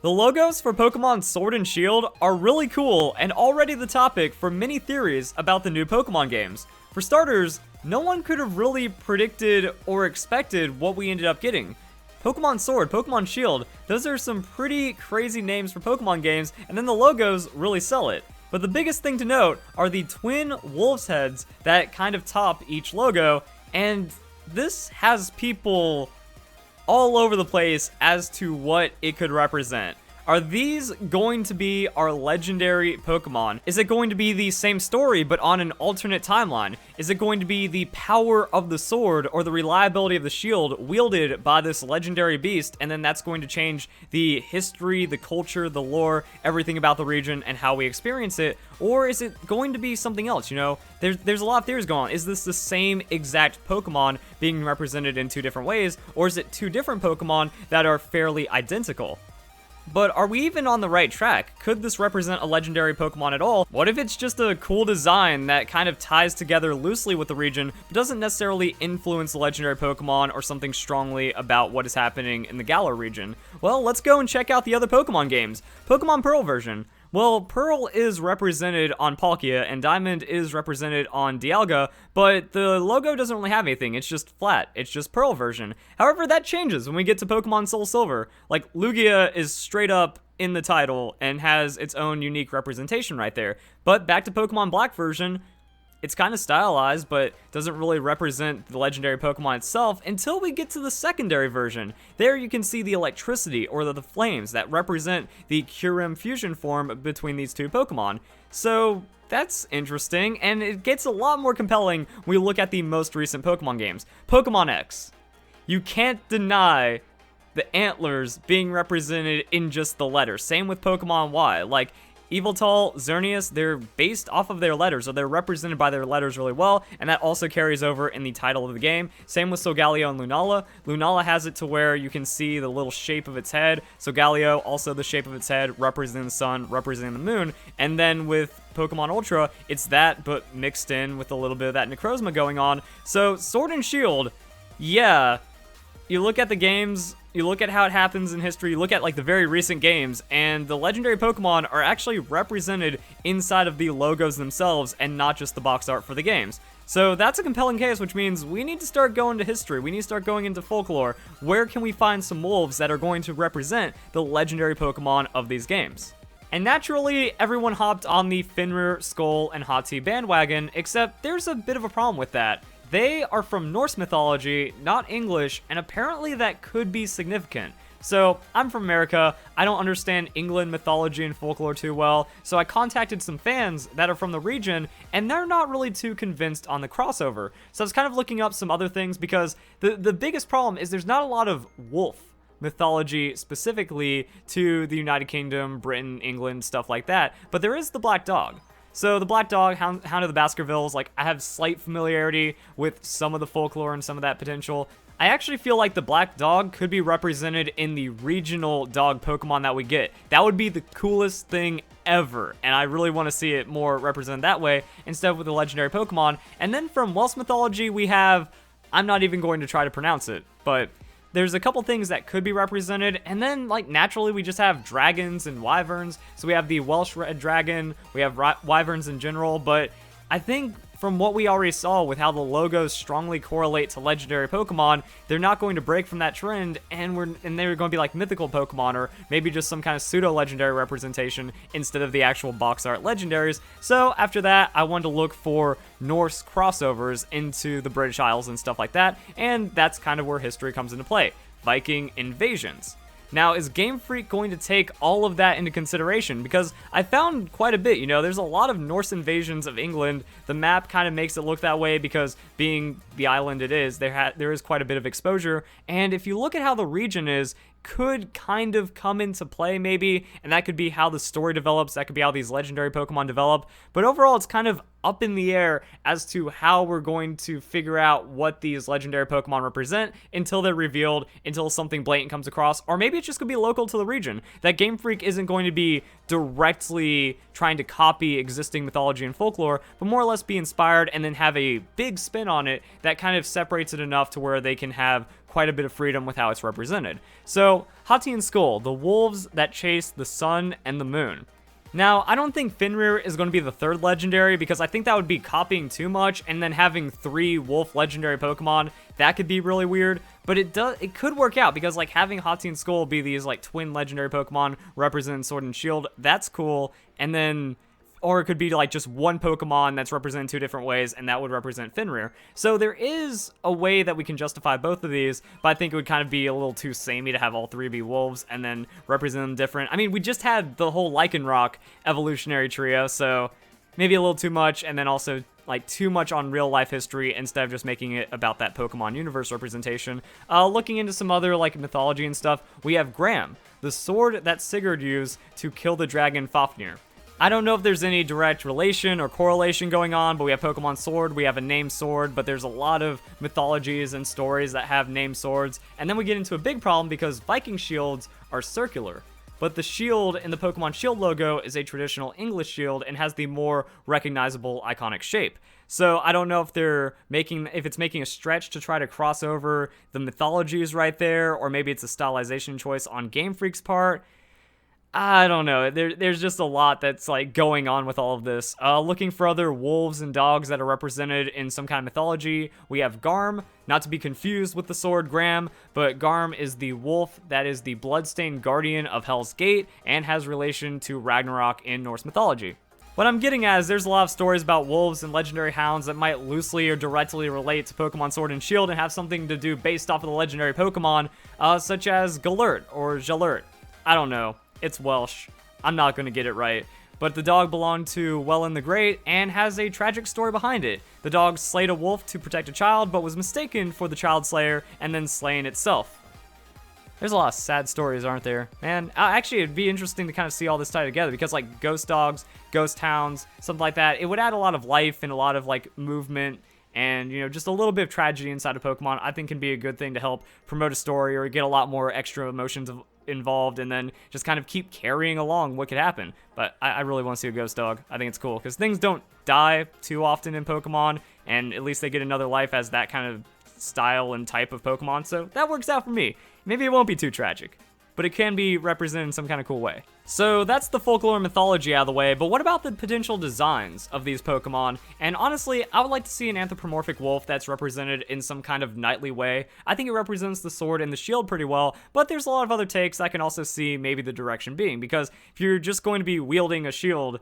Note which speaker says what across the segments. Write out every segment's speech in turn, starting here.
Speaker 1: The logos for Pokemon Sword and Shield are really cool and already the topic for many theories about the new Pokemon games. For starters, no one could have really predicted or expected what we ended up getting. Pokemon Sword, Pokemon Shield, those are some pretty crazy names for Pokemon games, and then the logos really sell it. But the biggest thing to note are the twin wolves heads that kind of top each logo, and this has people all over the place as to what it could represent. Are these going to be our legendary Pokemon? Is it going to be the same story but on an alternate timeline? Is it going to be the power of the sword or the reliability of the shield wielded by this legendary beast, and then that's going to change the history, the culture, the lore, everything about the region and how we experience it? Or is it going to be something else? You know, there's a lot of theories going on. Is this the same exact Pokemon being represented in two different ways, or is it two different Pokemon that are fairly identical? But are we even on the right track? Could this represent a legendary Pokemon at all? What if it's just a cool design that kind of ties together loosely with the region, but doesn't necessarily influence the legendary Pokemon or something strongly about what is happening in the Galar region? Well, let's go and check out the other Pokemon games. Pokemon Pearl version. Well, Pearl is represented on Palkia, and Diamond is represented on Dialga, but the logo doesn't really have anything, it's just flat, it's just Pearl version. However, that changes when we get to Pokemon Soul Silver. Like, Lugia is straight up in the title and has its own unique representation right there. But back to Pokemon Black version, it's kind of stylized, but doesn't really represent the legendary Pokemon itself until we get to the secondary version. There you can see the electricity or the flames that represent the Kyurem fusion form between these two Pokemon. So that's interesting, and it gets a lot more compelling when we look at the most recent Pokemon games. Pokemon X. You can't deny the antlers being represented in just the letters. Same with Pokemon Y. Like, Yveltal, Xerneas, they're based off of their letters, or they're represented by their letters really well, and that also carries over in the title of the game. Same with Solgaleo and Lunala. Lunala has it to where you can see the little shape of its head. Solgaleo, also the shape of its head, representing the sun, representing the moon. And then with Pokemon Ultra, it's that, but mixed in with a little bit of that Necrozma going on. So, Sword and Shield, yeah, you look at the games, you look at how it happens in history, you look at like the very recent games, and the legendary Pokemon are actually represented inside of the logos themselves and not just the box art for the games. So that's a compelling case, which means we need to start going to history. We need to start going into folklore. Where can we find some wolves that are going to represent the legendary Pokemon of these games? And naturally, everyone hopped on the Fenrir, Skull, and Hati bandwagon, except there's a bit of a problem with that. They are from Norse mythology, not English, and apparently that could be significant. So, I'm from America, I don't understand England mythology and folklore too well, so I contacted some fans that are from the region, and they're not really too convinced on the crossover. So I was kind of looking up some other things, because the biggest problem is there's not a lot of wolf mythology specifically to the United Kingdom, Britain, England, stuff like that, but there is the black dog. So the Black Dog, Hound of the Baskervilles, like, I have slight familiarity with some of the folklore and some of that potential. I actually feel like the Black Dog could be represented in the regional dog Pokemon that we get. That would be the coolest thing ever, and I really want to see it more represented that way instead of with the legendary Pokemon. And then from Welsh mythology, we have, I'm not even going to try to pronounce it, but there's a couple things that could be represented, and then, like, naturally we just have dragons and wyverns. So we have the Welsh red dragon, we have wyverns in general, but I think from what we already saw with how the logos strongly correlate to legendary Pokemon, they're not going to break from that trend, and they're going to be like mythical Pokemon, or maybe just some kind of pseudo-legendary representation instead of the actual box art legendaries. So after that, I wanted to look for Norse crossovers into the British Isles and stuff like that, and that's kind of where history comes into play. Viking invasions. Now, is Game Freak going to take all of that into consideration? Because I found quite a bit, you know, there's a lot of Norse invasions of England. The map kind of makes it look that way because being the island it is, there is quite a bit of exposure. And if you look at how the region is, could kind of come into play maybe, and that could be how the story develops, that could be how these legendary Pokemon develop. But overall, it's kind of up in the air as to how we're going to figure out what these legendary Pokemon represent until they're revealed, until something blatant comes across, or maybe it's just going to be local to the region. That Game Freak isn't going to be directly trying to copy existing mythology and folklore, but more or less be inspired and then have a big spin on it that kind of separates it enough to where they can have quite a bit of freedom with how it's represented. So, Hati and Skull, the wolves that chase the sun and the moon. Now, I don't think Fenrir is going to be the third legendary because I think that would be copying too much, and then having 3 wolf legendary Pokemon, that could be really weird. But it could work out because like having Hati and Skull be these like twin legendary Pokemon representing Sword and Shield, that's cool. And then or it could be like just one Pokemon that's represented 2 different ways, and that would represent Fenrir. So there is a way that we can justify both of these, but I think it would kind of be a little too samey to have all 3 be wolves and then represent them different. I mean, we just had the whole Lycanroc evolutionary trio, so maybe a little too much, and then also like too much on real life history instead of just making it about that Pokemon universe representation. Looking into some other like mythology and stuff, we have Gram, the sword that Sigurd used to kill the dragon Fafnir. I don't know if there's any direct relation or correlation going on, but we have Pokemon Sword, we have a named sword, but there's a lot of mythologies and stories that have named swords. And then we get into a big problem because Viking shields are circular. But the shield in the Pokemon Shield logo is a traditional English shield and has the more recognizable iconic shape. So I don't know if it's making a stretch to try to cross over the mythologies right there, or maybe it's a stylization choice on Game Freak's part. I don't know. There's just a lot that's like going on with all of this. Looking for other wolves and dogs that are represented in some kind of mythology, we have Garm, not to be confused with the sword Gram, but Garm is the wolf that is the bloodstained guardian of Hell's Gate and has relation to Ragnarok in Norse mythology. What I'm getting at is there's a lot of stories about wolves and legendary hounds that might loosely or directly relate to Pokemon Sword and Shield and have something to do based off of the legendary Pokemon, such as Galert or Jalert. I don't know. It's Welsh. I'm not going to get it right. But the dog belonged to Welyn the Great and has a tragic story behind it. The dog slayed a wolf to protect a child, but was mistaken for the child slayer and then slain itself. There's a lot of sad stories, aren't there? Man, actually, it'd be interesting to kind of see all this tied together because, like, ghost dogs, ghost hounds, something like that, it would add a lot of life and a lot of, like, movement and, you know, just a little bit of tragedy inside of Pokemon, I think can be a good thing to help promote a story or get a lot more extra emotions involved and then just kind of keep carrying along what could happen. But I really want to see a ghost dog. I think it's cool because things don't die too often in Pokemon, and at least they get another life as that kind of style and type of Pokemon, so that works out for me. Maybe it won't be too tragic, but it can be represented in some kind of cool way. So that's the folklore and mythology out of the way, but what about the potential designs of these Pokemon? And honestly, I would like to see an anthropomorphic wolf that's represented in some kind of knightly way. I think it represents the sword and the shield pretty well, but there's a lot of other takes I can also see maybe the direction being, because if you're just going to be wielding a shield,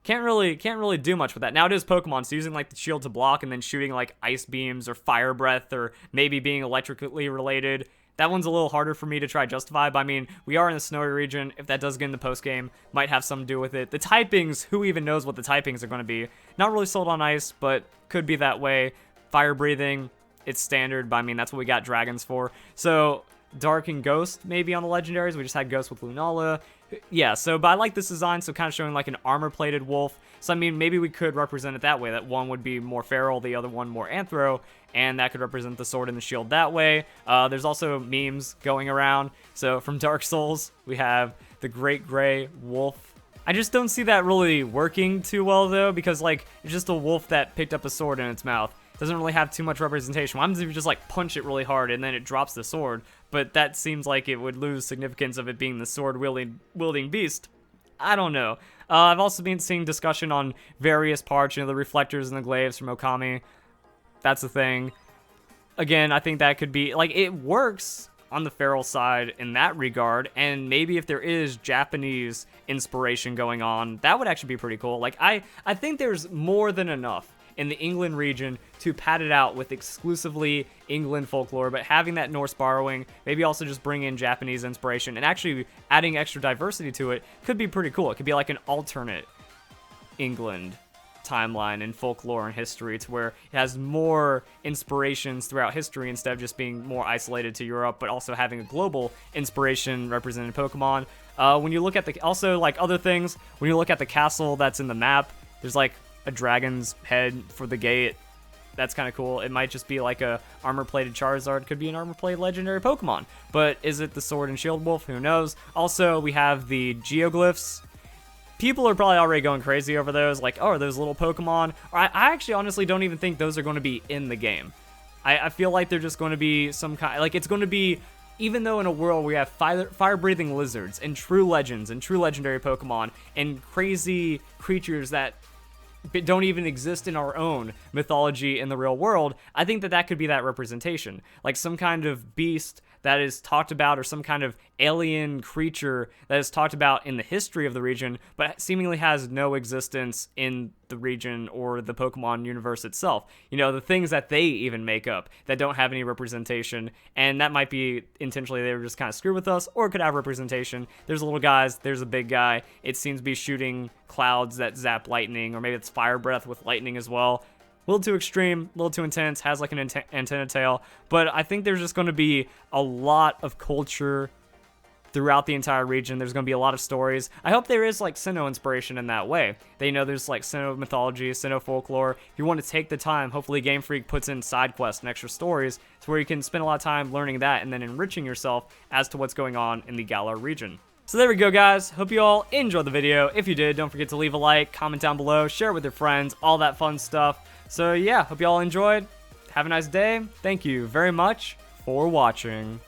Speaker 1: can't really do much with that. Now it is Pokemon, so using like the shield to block and then shooting like ice beams or fire breath or maybe being electrically related, that one's a little harder for me to try justify, but I mean, we are in the snowy region. If that does get in the post-game, might have something to do with it. The typings, who even knows what the typings are going to be? Not really sold on ice, but could be that way. Fire breathing, it's standard, but I mean, that's what we got dragons for. So, Dark and Ghost, maybe on the Legendaries. We just had Ghost with Lunala. Yeah, so, but I like this design, so kind of showing like an armor-plated wolf. So, I mean, maybe we could represent it that way, that one would be more feral, the other one more anthro, and that could represent the sword and the shield that way. There's also memes going around. So, from Dark Souls, we have the Great Gray Wolf. I just don't see that really working too well, though, because, like, it's just a wolf that picked up a sword in its mouth. Doesn't really have too much representation. What happens if you just, like, punch it really hard and then it drops the sword? But that seems like it would lose significance of it being the sword-wielding beast. I don't know. I've also been seeing discussion on various parts, you know, the reflectors and the glaives from Okami. That's the thing. Again, I think that could be, like, it works on the feral side in that regard, and maybe if there is Japanese inspiration going on, that would actually be pretty cool. Like, I think there's more than enough in the England region to pad it out with exclusively England folklore, but having that Norse borrowing, maybe also just bring in Japanese inspiration, and actually adding extra diversity to it could be pretty cool. It could be like an alternate England timeline and folklore and history to where it has more inspirations throughout history instead of just being more isolated to Europe, but also having a global inspiration represented in Pokemon. When you look at also like other things, when you look at the castle that's in the map, there's like a dragon's head for the gate. That's kind of cool. It might just be like a armor-plated Charizard. Could be an armor-plated legendary Pokemon. But is it the Sword and Shield Wolf? Who knows? Also, we have the Geoglyphs. People are probably already going crazy over those. Like, oh, are those little Pokemon? I actually honestly don't even think those are going to be in the game. I feel like they're just going to be some kind, like it's going to be, even though in a world where we have fire-breathing lizards and true legends and true legendary Pokemon and crazy creatures that don't even exist in our own mythology in the real world, I think that could be that representation. Like some kind of beast that is talked about, or some kind of alien creature that is talked about in the history of the region, but seemingly has no existence in the region or the Pokemon universe itself. You know, the things that they even make up that don't have any representation, and that might be intentionally they were just kind of screwed with us, or it could have representation. There's little guys, there's a big guy, it seems to be shooting clouds that zap lightning, or maybe it's fire breath with lightning as well. A little too extreme, a little too intense, has like an antenna tail, but I think there's just going to be a lot of culture throughout the entire region. There's going to be a lot of stories. I hope there is like Sinnoh inspiration in that way. They know there's like Sinnoh mythology, Sinnoh folklore. If you want to take the time, hopefully Game Freak puts in side quests and extra stories to where you can spend a lot of time learning that and then enriching yourself as to what's going on in the Galar region. So there we go, guys. Hope you all enjoyed the video. If you did, don't forget to leave a like, comment down below, share it with your friends, all that fun stuff. So yeah, hope you all enjoyed. Have a nice day. Thank you very much for watching.